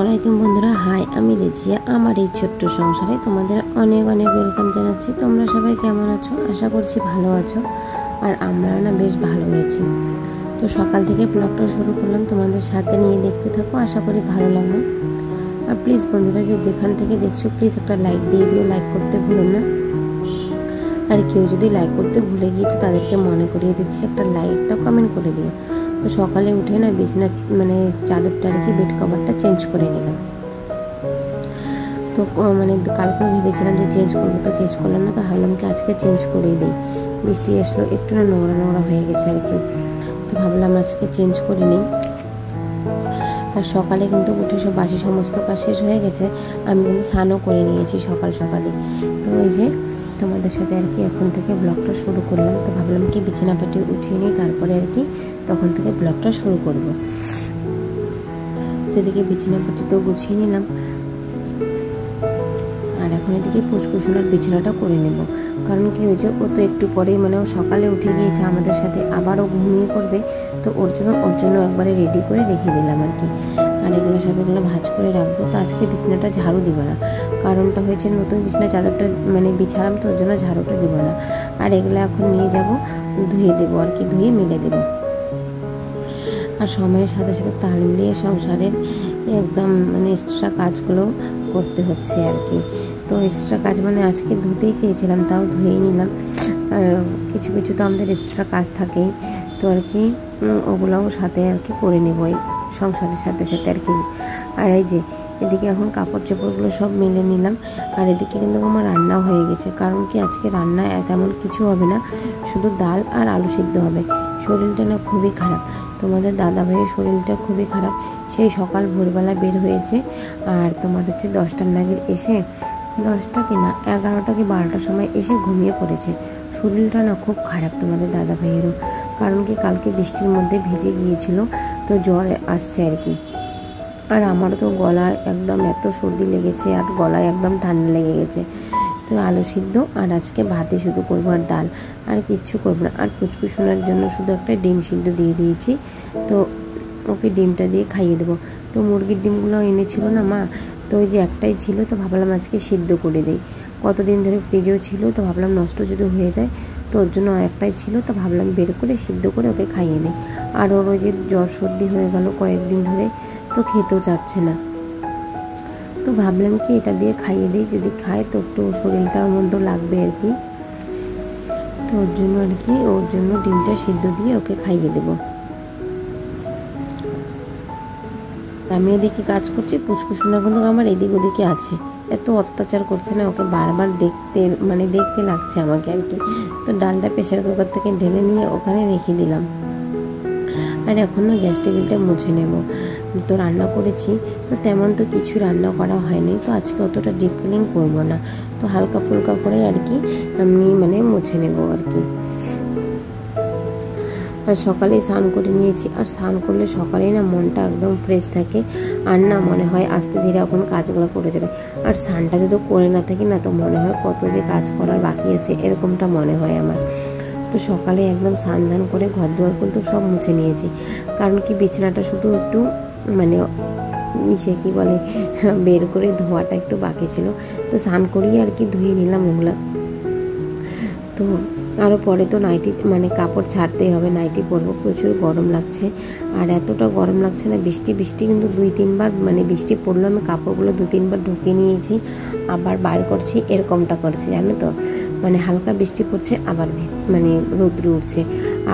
আলাইকুম বন্ধুরা, হাই, আমি রেজিয়া। আমার এই ছোট্ট সংসারে তোমাদের অনেক অনেক ওয়েলকাম জানাচ্ছি। তোমরা সবাই কেমন আছো? আশা করছি ভালো আছো। আর আমরা না বেশ ভালো আছি। তো সকাল থেকে ব্লগটা শুরু করলাম, তোমাদের সাথে নিয়ে দেখতে থাকো, আশা করি ভালো লাগবে। আর প্লিজ বন্ধুরা, যেখান থেকে দেখছো প্লিজ একটা লাইক দিয়ে দিও, লাইক করতে ভুলো না। আর কেউ যদি লাইক করতে ভুলে গিয়েছো তাদেরকে মনে করিয়ে দিচ্ছি, একটা লাইকটা কমেন্ট করে দিও। তো সকালে উঠে না বিছানা চাদরটা রেখে বেড কভারটা চেঞ্জ করে নিলাম। তো কালকেও ভেবেছিলাম যে চেঞ্জ করবো, তো চেঞ্জ করলাম না। তো ভাবলাম কি আজকে চেঞ্জ করেই দিই। বৃষ্টি আসলো, একটু না নোংরা নোংরা হয়ে গেছে আর কি। তো ভাবলাম আজকে চেঞ্জ করে নিই। আর সকালে কিন্তু উঠে সব বাসি সমস্ত কাজ শেষ হয়ে গেছে। আমি কিন্তু স্নানও করে নিয়েছি সকালে। তো ওই যে তোমাদের সাথে আর কি এখন থেকে ব্লগটা শুরু করলাম। তো ভাবলাম কি বিছানাপাটি উঠিয়ে নিই, তারপরে আর কি তখন থেকে ব্লগটা শুরু করব। তো এদিকে বিছানাপাটি তো গুছিয়ে নিলাম, আর এখন এদিকে পুচকুসোনার বিছানাটা করে নেব। কারণ কি হয়েছে, ও তো একটু পরেই ও সকালে উঠে গিয়েছে আমাদের সাথে, আবারও ঘুমিয়ে পড়বে। তো ওর জন্য একবারে রেডি করে রেখে দিলাম আর কি। আর এগুলো ভাঁজ করে রাখবো। তো আজকে বিছানাটা ঝাড়ু দিব না, কারণটা হয়েছে নতুন বিছানা চাদরটা বিছালাম, তো ওর জন্য ঝাড়ুটা দিব না। আর এগুলো এখন নিয়ে যাব, ধুয়ে দেবো আর কি, ধুয়ে মেলে দেবো। আর সময়ের সাথে সাথে তাল মিলিয়ে সংসারের একদম এক্সট্রা কাজগুলো করতে হচ্ছে আর কি। তো এক্সট্রা কাজ আজকে ধুতেই চেয়েছিলাম, তাও ধুয়েই নিলাম। আর কিছু তো আমাদের এক্সট্রা কাজ থাকেই, তো আর কি ওগুলোও সাথে আর কি করে নেব এই সংসারের সাথে সাথে আর কি। আর এই যে এদিকে এখন কাপড় চোপড়গুলো সব মেলে নিলাম। আর এদিকে কিন্তু আমার রান্নাও হয়ে গেছে। কারণ কি আজকে রান্না তেমন কিছু হবে না, শুধু ডাল আর আলু সিদ্ধ হবে। শরীরটা না খুবই খারাপ, তোমাদের দাদা ভাইয়ের শরীরটা খুবই খারাপ। সেই সকাল ভোরবেলা বের হয়েছে, আর তোমার হচ্ছে 10টার নাগাদ এসে 10টা কি না 11টা কি 12টার সময় এসে ঘুমিয়ে পড়েছে। শরীরটা না খুব খারাপ তোমাদের দাদা ভাইয়েরও। কারণ কি কালকে বৃষ্টির মধ্যে ভিজে গিয়েছিল, তো জ্বর আসছে আর কি। আর আমারও তো গলায় একদম এত সর্দি লেগেছে, আর গলায় একদম ঠান্ডা লেগে গেছে। তো আলু সিদ্ধ আর আজকে ভাতে শুধু করবো, আর ডাল, আর কিচ্ছু করবো না। আর পুচকুসোনার জন্য শুধু একটা ডিম সিদ্ধ দিয়ে দিয়েছি, তো ওকে ডিমটা দিয়ে খাইয়ে দেবো। তো মুরগির ডিমগুলো এনেছিল না মা, তো ওই যে একটাই ছিল, তো ভাবলাম আজকে সিদ্ধ করে দিই। কতদিন ধরে ফ্রিজেও ছিল, তো ভাবলাম নষ্ট যদি হয়ে যায়, তো ওর জন্য একটাই ছিল, তো ভাবলাম বের করে সিদ্ধ করে ওকে খাইয়ে দিই। আর ওর ওই যে জ্বর সর্দি হয়ে গেল কয়েকদিন ধরে, তো খেতেও চাচ্ছে না। তো ভাবলাম কি এটা দিয়ে খাইয়ে দিই, যদি খায় তো একটু শরীরটার মধ্যে লাগবে আর কি। তো ওর জন্য আর কি ওর জন্য ডিমটা সিদ্ধ দিয়ে ওকে খাইয়ে দেবো। আমি এদিকে কাজ করছি, পুচকুসোনা কিন্তু আমার এদিক ওদিকে আছে, এত অত্যাচার করছে না, ওকে বারবার দেখতে লাগছে আমাকে আর কি। তো ডালটা প্রেশার কুকার থেকে ঢেলে নিয়ে ওখানে রেখে দিলাম। আর এখন না গ্যাস টেবিলটা মুছে নেব। তো রান্না করেছি, তো তেমন তো কিছু রান্না করা হয়নি, তো আজকে অতটা ডিপ ক্লিন করবো না, তো হালকা ফুলকা করে আর কি আমি মুছে নেব আর কি। আর সকালেই স্নান করে নিয়েছি, আর স্নান করলে সকালেই না মনটা একদম ফ্রেশ থাকে, আর না মনে হয় আস্তে ধীরে এখন কাজগুলো করে যাবে। আর স্নানটা যদি করে না থাকি না, তো মনে হয় কত যে কাজ করার বাকি আছে, এরকমটা মনে হয় আমার। তো সকালে একদম স্নান ধান করে ঘর দুয়ার কিন্তু সব মুছে নিয়েছি। কারণ কি বিছানাটা শুধু একটু কি বলে বের করে ধোয়াটা একটু বাকি ছিল, তো স্নান করিয়ে আর কি ধুয়ে নিলাম ওগুলা। তো আরও পরে তো নাইটি কাপড় ছাড়তেই হবে, নাইটি পরবো। প্রচুর গরম লাগছে, আর এতটা গরম লাগছে না। বৃষ্টি কিন্তু 2-3 বার বৃষ্টি পড়লো, আমি কাপড়গুলো 2-3 বার ঢুকিয়ে নিয়েছি, আবার বার করছি, এরকমটা করছি জানো তো। হালকা বৃষ্টি পড়ছে, আবার রৌদ্র উঠছে,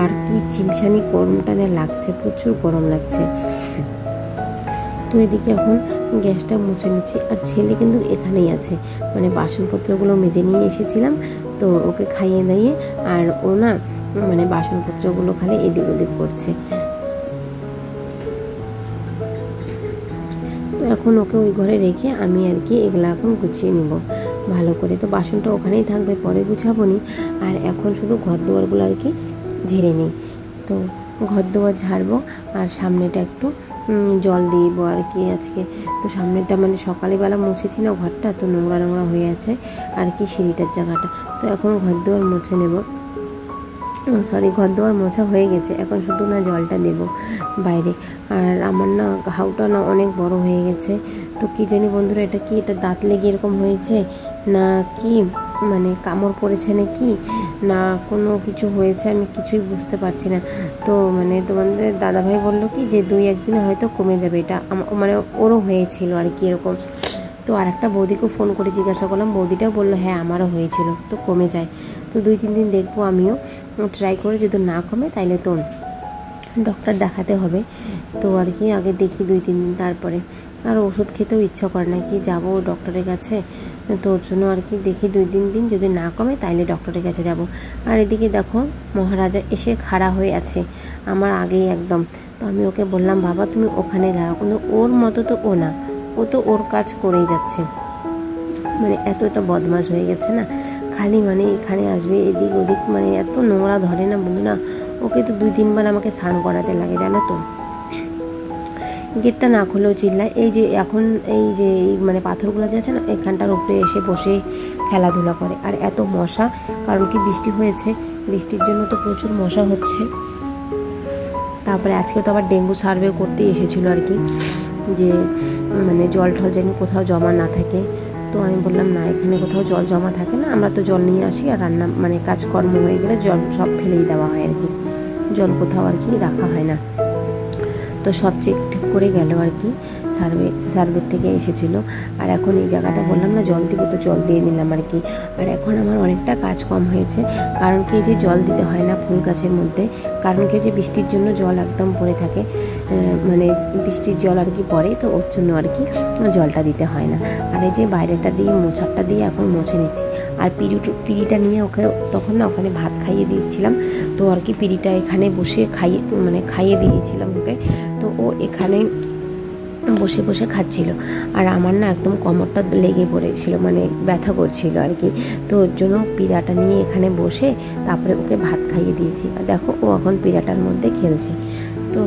আর কি চিমসানি গরমটা লাগছে, প্রচুর গরম লাগছে। তো এদিকে এখন গ্যাসটা মুছে নিচ্ছি। আর ছেলে কিন্তু এখানেই আছে, বাসনপত্রগুলো মেজে নিয়ে এসেছিলাম, তো ওকে খাইয়ে দাইয়ে, আর ও না বাসনপত্রগুলো খালি এদিক ওদিক করছে। তো এখন ওকে ওই ঘরে রেখে আমি আর কি এগুলো এখন গুছিয়ে নিব ভালো করে। তো বাসনটা ওখানেই থাকবে, পরে গুছাবো নি। আর এখন শুধু ঘর দুয়ারগুলো আর কি ঝেড়ে নিই। তো ঘর দুয়ার ঝাড়বো, আর সামনেটা একটু জল দিব আর কি আজকে। তো সামনেটা সকালবেলা মুছেছি না ঘরটা, তো নোংরা হয়ে আছে আর কি সিঁড়িটার জায়গাটা। তো এখন ঘর দুয়ার মুছে নেব। সরি, ঘর দুয়ার মোছা হয়ে গেছে, এখন শুধু না জলটা দেব বাইরে। আর আমার না ঘাউটা না অনেক বড় হয়ে গেছে, তো কী জানি বন্ধুরা এটা কি, এটা দাঁত লেগে এরকম হয়েছে না কি, মানে কামড় পড়েছে নাকি না কোনো কিছু হয়েছে, আমি কিছুই বুঝতে পারছি না। তো মানে তোমাদের দাদাভাই বললো কি যে 2-1 দিনে হয়তো কমে যাবে, এটা মানে ওরও হয়েছিল আর কি এরকম। তো আর একটা বৌদিকে ফোন করে জিজ্ঞাসা করলাম, বৌদিটাও বললো হ্যাঁ আমারও হয়েছিল, তো কমে যায়। তো 2-3 দিন দেখবো আমিও ট্রাই করে, যদি না কমে তাইলে তো ডক্টর দেখাতে হবে। তো আর কি আগে দেখি 2-3 দিন, তারপরে আর ওষুধ খেতেও ইচ্ছা করে না কি যাব ডক্টরের কাছে। তো ওর জন্য আর কি দেখি 2-3 দিন, যদি না কমে তাইলে ডক্টরের কাছে যাব। আর এদিকে দেখো মহারাজা এসে খাড়া হয়ে আছে আমার আগেই একদম। তো আমি ওকে বললাম বাবা তুমি ওখানে দাঁড়াও, কিন্তু ওর মতো তো ও না, ও তো ওর কাজ করেই যাচ্ছে, মানে এতটা বদমাশ হয়ে গেছে না, খালি মানে এখানে আসবে এদিক ওদিক, মানে এত নোংরা ধরে না বন্ধু না। ওকে তো 2-3 বার আমাকে স্নান করাতে লাগে জানো তো। গেটটা না খুলেও চিল্লায়। এই যে এখন এই যে মানে পাথরগুলো যে আছে না, এখানটার উপরে এসে বসে খেলাধুলা করে। আর এত মশা, কারণ কি বৃষ্টি হয়েছে, বৃষ্টির জন্য তো প্রচুর মশা হচ্ছে। তারপরে আজকে তো আবার ডেঙ্গু সার্ভে করতে এসেছিলো আর কি, যে মানে জল ঠল যেন কোথাও জমা না থাকে। তো আমি বললাম না, এখানে কোথাও জল জমা থাকে না, আমরা তো জল নিয়ে আসি, আর রান্না মানে কাজকর্ম হয়ে গেলে জল সব ফেলেই দেওয়া হয় আর কি, জল কোথাও আর কি রাখা হয় না। তো সব চেক ঠিক করে গেল আর কি, সার্ভের থেকে এসেছিল। আর এখন এই জায়গাটা বললাম না জল দিব, তো জল দিয়ে নিলাম আর কি। আর এখন আমার অনেকটা কাজ কম হয়েছে, কারণ কি যে জল দিতে হয় না ফুল গাছের মধ্যে, কারণ কি যে বৃষ্টির জন্য জল একদম পড়ে থাকে, মানে বৃষ্টির জল আর কি পড়ে, তো ওর জন্য আর কি জলটা দিতে হয় না। আর এই যে বাইরেটা দিয়ে মোছারটা দিয়ে এখন মুছে নিচ্ছি। আর পিড়িটা নিয়ে ওকে তখন না ওখানে ভাত খাইয়ে দিয়েছিলাম, তো আর কি পিড়িটা এখানে বসে খাইয়ে দিয়েছিলাম ওকে। তো ও এখানে বসে বসে খাচ্ছিল, আর আমার না একদম কোমরটা লেগে পড়েছিল, মানে ব্যথা করছিল আর কি। তো ওর জন্য পিড়াটা নিয়ে এখানে বসে তারপরে ওকে ভাত খাইয়ে দিয়েছি। আর দেখো ও এখন পিড়াটার মধ্যে খেলছে। তো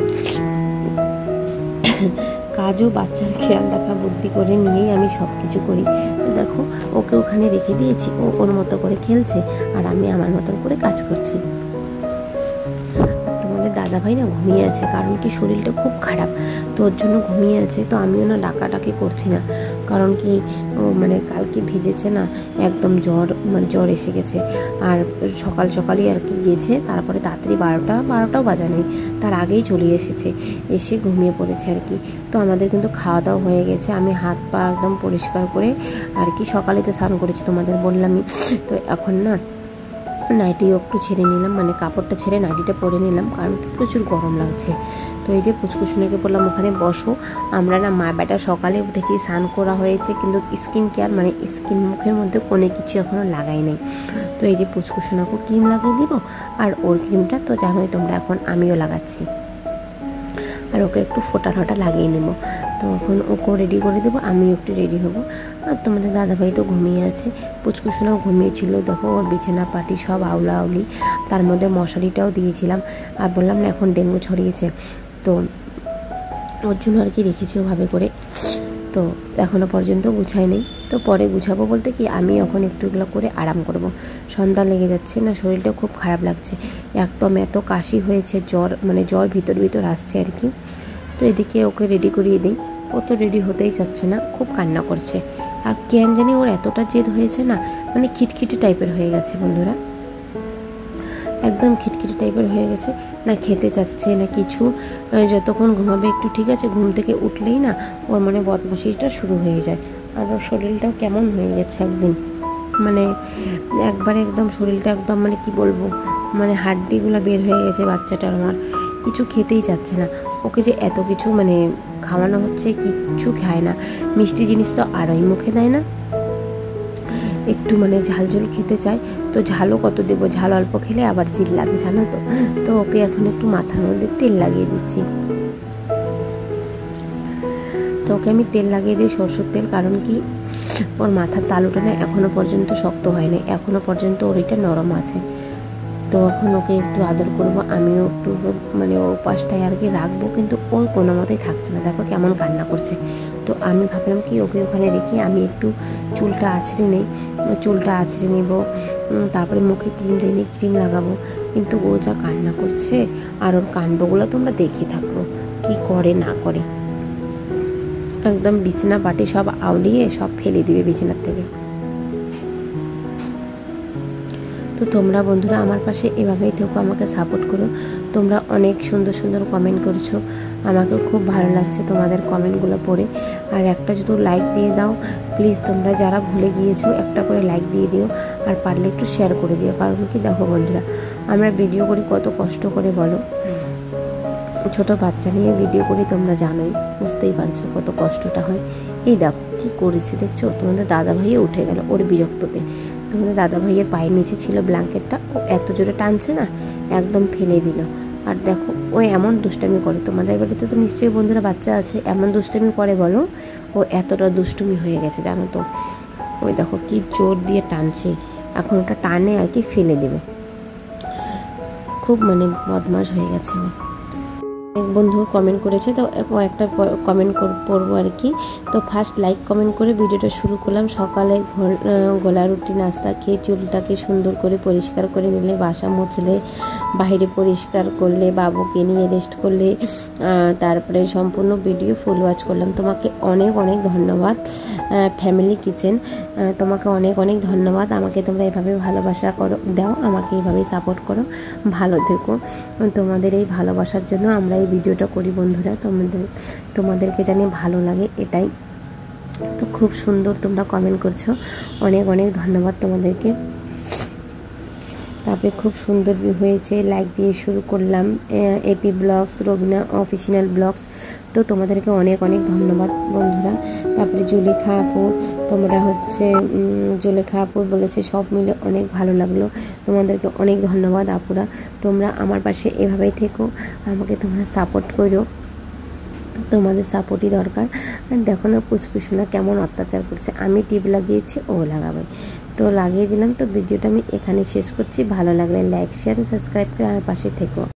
কাজও বাচ্চার খেয়াল রাখা বুদ্ধি করে নিয়েই আমি সব কিছু করি। তো দেখো ওকে ওখানে রেখে দিয়েছি, ও ওর মতো করে খেলছে আর আমি আমার মতন করে কাজ করছি। দাদাভাই না ঘুমিয়ে আছে, কারণ কি শরীরটা খুব খারাপ, তো ওর জন্য ঘুমিয়ে আছে। তো আমিও না ডাকাডাকি করছি না, কারণ কি ও মানে কালকে ভিজেছে না, একদম জ্বর এসে গেছে। আর সকালই আর কি গেছে, তারপরে তাড়াতাড়ি 12টাও বাজা নেই, তার আগেই চলে এসেছে, এসে ঘুমিয়ে পড়েছে আর কি। তো আমাদের কিন্তু খাওয়া দাওয়া হয়ে গেছে, আমি হাত পা একদম পরিষ্কার করে আর কি সকালে তো স্নান করেছি তোমাদের বললামই। তো এখন না নাইটিও একটু ছেড়ে নিলাম, মানে কাপড়টা ছেড়ে নাইটিটা পরে নিলাম, কারণ প্রচুর গরম লাগছে। তো এই যে পুচকুসুনাকে বললাম ওখানে বসো, আমরা না মা বেটা সকালে উঠেছি, স্নান করা হয়েছে, কিন্তু স্কিন কেয়ার মানে স্কিন মুখের মধ্যে কোনো কিছু এখনও লাগাই নেই। তো এই যে পুচকুসুনাকে ক্রিম লাগিয়ে দিব, আর ওর ক্রিমটা তো জানোই তোমরা, এখন আমিও লাগাচ্ছি, আর ওকে একটু ফোঁটা লাগিয়ে নেব। তো এখন ওকেও রেডি করে দেবো, আমিও একটু রেডি হব। আর তোমাদের দাদাভাই তো ঘুমিয়ে আছে, পুচকুসোনাও ঘুমিয়েছিল। দেখো ওর বিছানা পাটি সব আউলা আউলি, তার মধ্যে মশারিটাও দিয়েছিলাম। আর বললাম না এখন ডেঙ্গু ছড়িয়েছে, তো ওর জন্য আর কি রেখেছি ওভাবে করে। তো এখনও পর্যন্ত গুছাই নেই, তো পরে গুছাবো বলতে কি আমি এখন একটু এগুলো করে আরাম করব। সন্ধ্যা লেগে যাচ্ছে না, শরীরটা খুব খারাপ লাগছে, একদম এত কাশি হয়েছে, জ্বর ভিতর আসছে আর কি। তো এদিকে ওকে রেডি করিয়ে দিই, ও তো রেডি হতেই চাচ্ছে না, খুব কান্না করছে। আর কেন জানি ওর এতটা জেদ হয়েছে না, মানে খিটখিটে টাইপের হয়ে গেছে বন্ধুরা, একদম খিটখিটে টাইপের হয়ে গেছে, না খেতে চাচ্ছে না কিছু। যতক্ষণ ঘুমাবে একটু ঠিক আছে, ঘুম থেকে উঠলেই না ওর মানে বদমাশিটা শুরু হয়ে যায়। আর ওর শরীরটাও কেমন হয়ে গেছে একদিন, মানে একবারে একদম শরীরটা একদম মানে কি বলবো, মানে হাড্ডিগুলো বের হয়ে গেছে বাচ্চাটার। আমার কিছু খেতেই চাচ্ছে না, ওকে যে এত কিছু মানে খাওয়ানো হচ্ছে কিচ্ছু খায় না। মিষ্টি জিনিস তো আরোই মুখে দেয় না, একটু মানে ঝাল খেতে চায়, তো ঝালও কত দেবো, ঝাল অল্প খেলে আবার জিল লাগে জানো তো। তো ওকে এখন একটু মাথার মধ্যে তেল লাগিয়ে দিচ্ছি, তো ওকে আমি তেল লাগিয়ে দিই সরষের তেল, কারণ কি ওর মাথার তালুটা না এখনও পর্যন্ত শক্ত হয়নি, এখনও পর্যন্ত ওর এটা নরম আছে। তো এখন ওকে একটু আদর করব, আমিও একটু মানে ও পাশটায় আর কি রাখবো, কিন্তু ও কোনো মতেই থাকছে না, দেখো কেমন কান্না করছে। তো আমি ভাবলাম কি ওকে ওখানে রেখে আমি একটু চুলটা আঁচড়ে নেব, তারপরে মুখে ক্রিম দিয়ে ক্রিম লাগাবো। কিন্তু ও যা কান্না করছে, আর ওর কাণ্ডগুলো তোমরা দেখে থাকো কি করে না করে। একদম বিছানা পাটি সব আউলিয়ে সব ফেলে দিবে বিছানার থেকে। তো তোমরা বন্ধুরা আমার পাশে এভাবেই থেকো, আমাকে সাপোর্ট করো। তোমরা অনেক সুন্দর সুন্দর কমেন্ট করছো, আমাকে খুব ভালো লাগছে তোমাদের কমেন্টগুলো পড়ে। আর একটা যদি লাইক দিয়ে দাও প্লিজ, তোমরা যারা ভুলে গিয়েছো একটা করে লাইক দিয়ে দিও, আর পারলে একটু শেয়ার করে দিও। কারণ কি দেখো বন্ধুরা, আমরা ভিডিও করি কত কষ্ট করে বলো, ছোট বাচ্চা নিয়ে ভিডিও করি, তোমরা জানোই, বুঝতেই পারছো কত কষ্টটা হয়। এই দেখো কি করেছি দেখছো, তোমাদের দাদা ভাইয়ে উঠে গেল ওর বিরক্ততে। তোমাদের দাদা ভাইয়ের পায়ের নিচে ছিল ব্ল্যাঙ্কেটটা, ও এত জোরে টানছে না, একদম ফেলে দিল। আর দেখো ও এমন দুষ্টামি করে, তোমাদের বাড়িতে তো নিশ্চয়ই বন্ধুরা বাচ্চা আছে, এমন দুষ্টামি করে বলো, ও এতটা দুষ্টুমি হয়ে গেছে জানো তো। ওই দেখো কি জোর দিয়ে টানছে, এখন ওটা টানে আর কি ফেলে দেবে। খুব মানে বদমাশ হয়ে গেছে ও। এক বন্ধু কমেন্ট করেছে, তো একটা কমেন্ট পড়বো আর কি। তো ফার্স্ট লাইক কমেন্ট করে ভিডিওটা শুরু করলাম। সকালে গোলা রুটি নাস্তা খেয়ে চুলটাকে সুন্দর করে পরিষ্কার করে নিলে, বাসা মুছলে, বাইরে পরিষ্কার করলে, বাবুকে নিয়ে রেস্ট করলে, তারপরে সম্পূর্ণ ভিডিও ফুল ওয়াচ করলাম। তোমাকে অনেক অনেক ধন্যবাদ ফ্যামিলি কিচেন, তোমাকে অনেক অনেক ধন্যবাদ। আমাকে তোমরা এভাবে ভালোবাসা করো, দাও, আমাকে এইভাবেই সাপোর্ট করো, ভালো থেকো। তোমাদের এই ভালোবাসার জন্য আমরা এই ভিডিওটা করি বন্ধুরা, তোমাদেরকে জানি ভালো লাগে এটাই। তো খুব সুন্দর তোমরা কমেন্ট করছো, অনেক অনেক ধন্যবাদ তোমাদেরকে। তারপরে খুব সুন্দর হয়েছে, লাইক দিয়ে শুরু করলাম AP blogs, Rabina official blogs. তো তোমাদেরকে অনেক অনেক ধন্যবাদ বন্ধুরা। তারপরে জুলেখা আপু, তোমরা হচ্ছে জুলেখা আপু বলেছে সব মিলে অনেক ভালো লাগলো, তোমাদেরকে অনেক ধন্যবাদ আপুরা। তোমরা আমার পাশে এভাবেই থেকো, আমাকে তোমরা সাপোর্ট করো, তোমাদের সাপোর্টই দরকার। আর দেখো না পুচকুসোনা কেমন অত্যাচার করছে, আমি টিপ লাগিয়েছি ও লাগাবে, তো লাগিয়ে দিলাম। তো ভিডিওটা আমি এখানে শেষ করছি, ভালো লাগলে লাইক শেয়ার সাবস্ক্রাইব করে আমার পাশে থেকো।